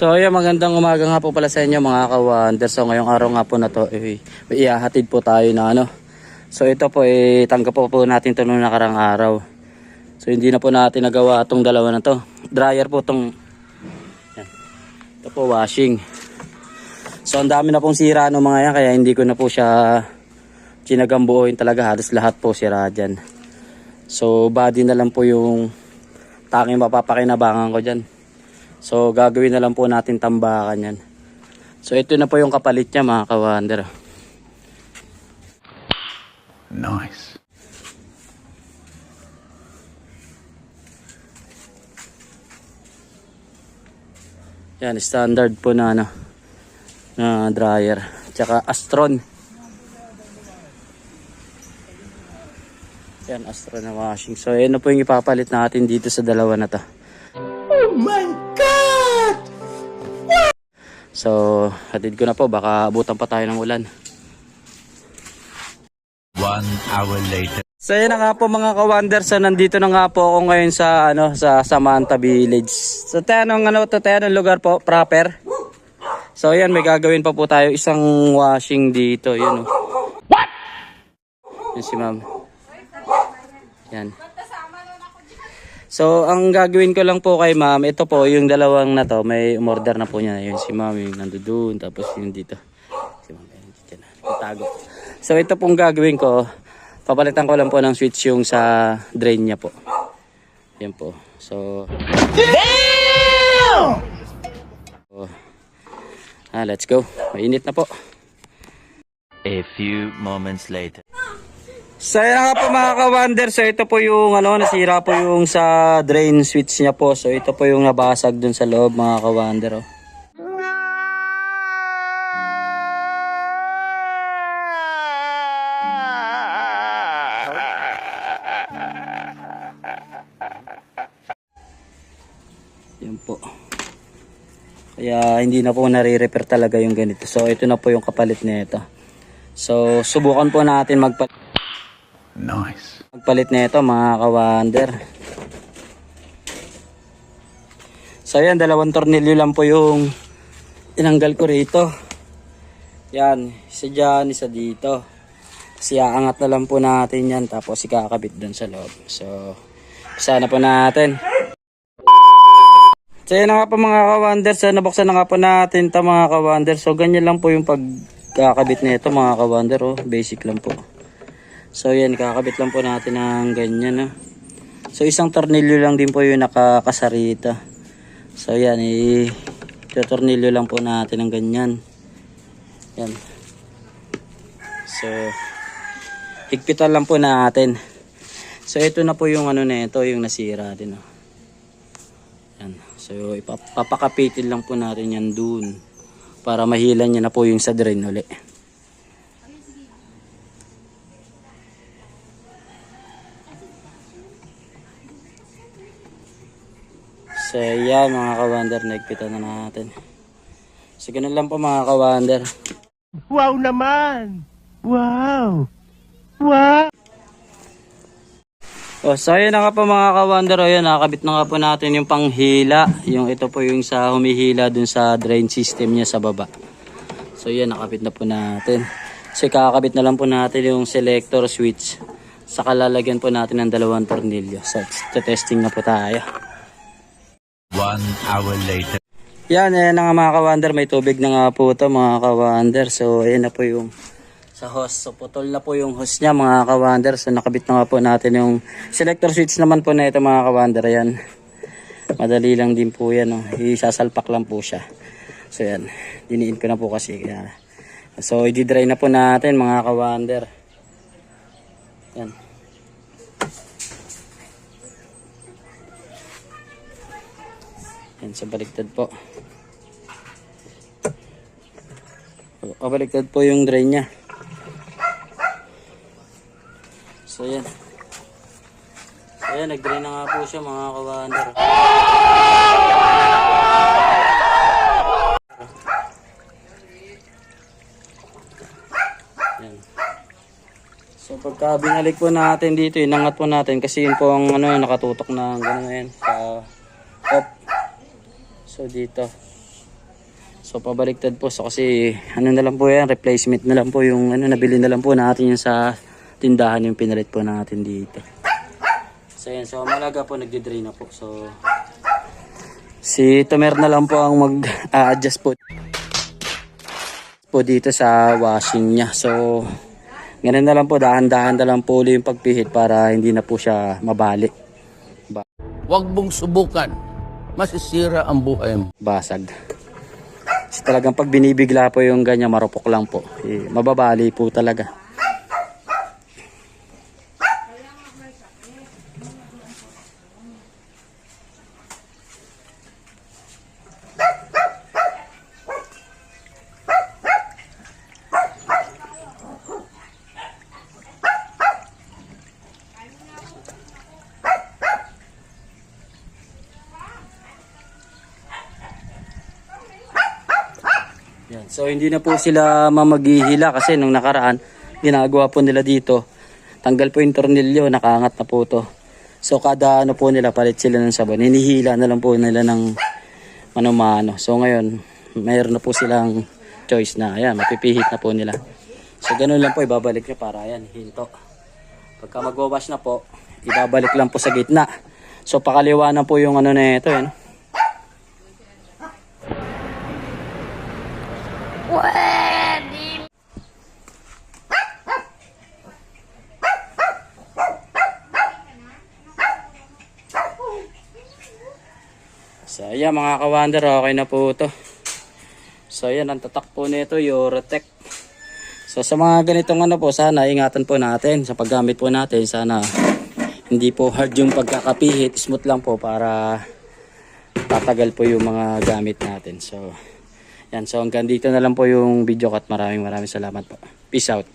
So ayan, magandang umaga nga po pala sa inyo mga ka-wonder. So ngayong araw nga po na to, may ihahatid po tayo na ano. So ito po, tanggap po natin ito noong nakarang araw. So hindi na po natin nagawa itong dalawa na to. Dryer po itong, yan. Ito po washing. So ang dami na pong sira no mga yan, kaya hindi ko na po siya ginagambuoin talaga. Halos lahat po sira dyan. So body na lang po yung tanging mapapakinabangan ko dyan. So gagawin na lang po natin tambakan yan. So ito na po yung kapalit niya mga ka-wonder. Nice. Yan, standard po na ano, na dryer. Tsaka Astron. Yan, Astron na washing. So yan na po yung ipapalit natin dito sa dalawa na to. Oh my God! So hatid ko na po, baka abutan pa tayo ng ulan. 1 hour later. So yun na nga po mga ka-wonder. So nandito na nga po ako ngayon sa ano, sa Samantha Village. So tayo ng lugar po proper. So yan, may gagawin pa po tayo isang washing dito, yun oh. What? Yan si ma'am. Yan. So ang gagawin ko lang po kay ma'am, ito po yung dalawang na to, may umorder na po niya. Yun si ma'am, yung nandoon, tapos yung dito. Si ma'am, dyan na, itago. So ito pong gagawin ko, papalitan ko lang po ng switch yung sa drain niya po. Yan po. So damn! So, let's go. Mainit na po. A few moments later. So yun nga po mga ka-wonder. So ito po yung ano, nasira po yung sa drain switch niya po. So ito po yung nabasag dun sa loob mga ka-wonder oh. Yan po. Kaya hindi na po nare-repair talaga yung ganito. So ito na po yung kapalit nito. So subukan po natin Nice. magpalit nito mga ka-wonder. So yan, dalawang tornilyo lang po yung tinanggal ko rito. Yan, isa dyan, isa dito. Kasi aangat na lang po natin yan, tapos ikakabit dun sa loob. So isa na po natin. So yan na nga po mga ka-wonder. So nabuksan na nga po natin ito mga ka-wonder. So ganyan lang po yung pagkakabit nito mga ka-wonder oh. Basic lang po. So yan, kakabit lang po natin ng ganyan no? So isang tornilyo lang din po yung nakakasarita. So yan, tornilyo lang po natin ng ganyan. Yan. So higpitan lang po natin. So ito na po yung ano na ito, yung nasira din oh. Yan. So ipapakapitin lang po natin yan dun para mahilan niya na po yung sa drain uli. So yan mga ka-wonder, nagpitan na natin. So ganun lang po mga ka-wonder. Wow naman! Wow! Wow! Oh, so yun na nga po mga ka-wonder. O yan, nakakabit na nga po natin yung panghila. Yung ito po yung sa humihila dun sa drain system niya sa baba. So yan, nakakabit na po natin. So kakabit na lang po natin yung selector switch. Saka lalagyan po natin ng dalawang tornilyo. So testing na po tayo. 1 hour later. Yan, ayan na nga mga ka-wonder. May tubig na nga po ito mga ka-wonder. So ayan na po yung sa hose. So putol na po yung hose niya mga ka-wonder. So nakabit na nga po natin yung selector switch naman po na ito mga ka-wonder. Ayan. Madali lang din po yan. Oh. Isasalpak lang po siya. So yan. Diniin ko na po kasi. Kaya. So i-dry na po natin mga ka-wonder. Yan. Yan, sa baliktad po. Pabaliktad po yung drain niya. So yan. So yan, nag-drain na nga po siya mga ka-wonder. Yan. So pagka binalik po natin dito, inangat po natin kasi yun po ang ano, nakatutok na gano'n yan sa off. So dito. So pabaliktad po. So kasi ano na lang po yan, replacement na lang po yung ano, nabili na lang po natin yung sa tindahan yung pinalit po natin dito. So yan, so malaga po nagdi-drain na po. So si Tomer na lang po ang mag-adjust po dito sa washing niya. So ganun na lang po, dahan-dahan na lang po ulit yung pagpihit para hindi na po siya mabali. Huwag mong subukan. Masisira ang buhay mo. Basag. Kasi talagang pag binibigla po yung ganyan, marupok lang po. Mababali po talaga. Yan. So hindi na po sila mamaghihila kasi nung nakaraan, ginagawa po nila dito. Tanggal po yung tornilyo, nakaangat na po to. So kada ano po nila, palit sila ng sabon. Hinihila na lang po nila ng mano-mano. So ngayon, mayroon na po silang choice na. Ayan, mapipihit na po nila. So ganun lang po, ibabalik nyo para ayan, hinto. Pagka magwawash na po, ibabalik lang po sa gitna. So pakaliwa na po yung ano na ito. Yan. So ayan mga ka-wonder, okay na po ito. So ayan, ang tatak po nito, Eurotech. So sa mga ganitong ano po, sana ingatan po natin sa paggamit po natin. Sana hindi po hard yung pagkakapihit, smooth lang po para tatagal po yung mga gamit natin. So yan, so hanggang dito na lang po yung video ko at maraming salamat po. Peace out.